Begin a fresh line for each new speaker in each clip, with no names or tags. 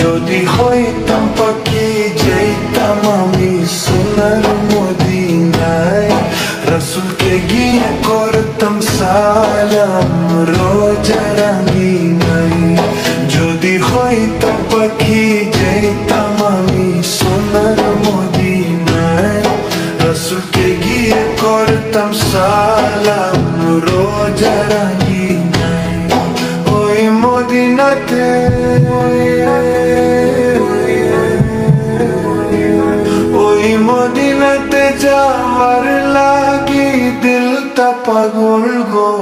যদি হইতাম পাখি যাইতাম আমি সোনার মদিনায়, রসুলকে গিয়ে করতাম সালাম রোজা রাঙিনায়। যদি হইতাম পাখি যাইতাম আমি সোনার মদিনায়, রসুলকে গিয়ে করতাম সালাম রোজা রাঙিনায়। ওই মদিনাতে ওই মদিনাতে যাওয়ার লাগি দিলটা পাগল গো।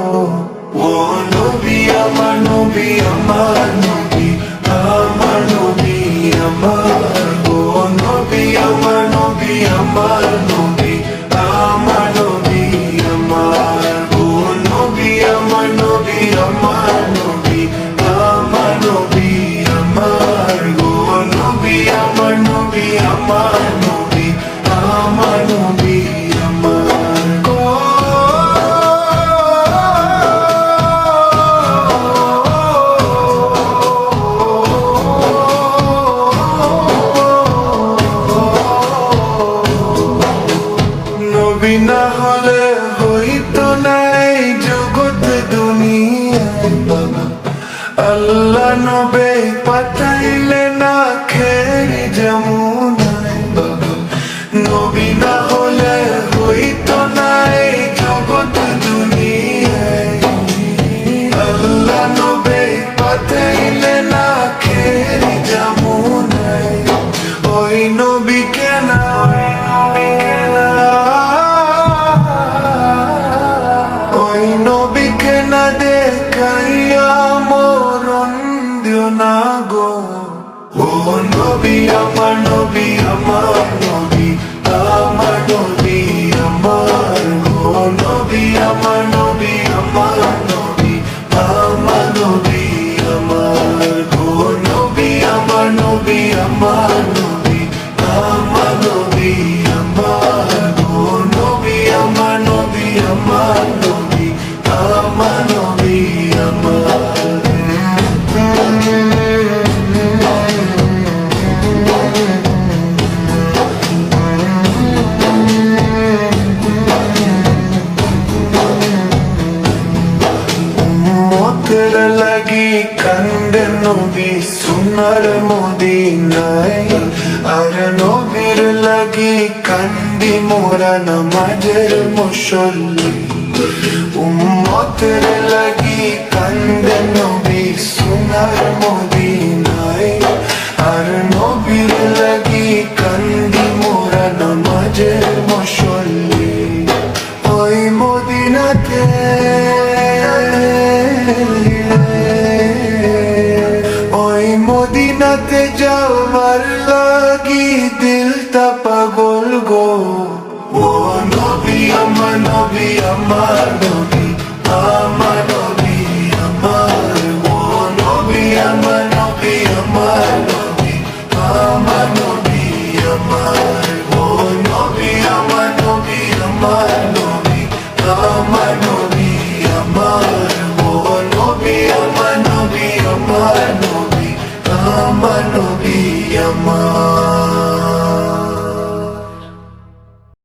ও নবী আমার নবী আমার নবী আমার নবী আমার গো। নবী আমার নবী আমার নবী আমার নবী আমার গো। নবী আমার নবী আমার নবী আমার নবী আমার গো। নবী আমার নবী আমার নবী আমার নবী আমার গো। নবী না হলে হইতো না এই জগৎ দুনিয়ায় বাবা। আল্লাহ নবে পাঠাইলে না খেরি যমুনায় বাবা। নবী না হলে হইতো না এই জগৎ দুনিয়ায়। আল্লাহ নবে পাঠাইলে না খেরি যমুনায়। ওই নবী কেনা ওই নবীকে না দেখাইয়া মরণ দিও না গো। ও নবী আমার নবী আমার নবী আমার নবী আমার গো। নবী আমার নবী আমার নবী আমার নবী আমার গো। নবী আমার নবী আমার নবী আমার নবী আমার গো। নবী আমার নবী আমার নবী আমার নবী আমার। উম্মতের লাগি কান্দে নবী সোনার মদিনায়, আর নবীর লাগি কান্দি মোরা নামাজের মুসল্লি। উম্মতের লাগি কান্দে নবী সোনার মদিনায়।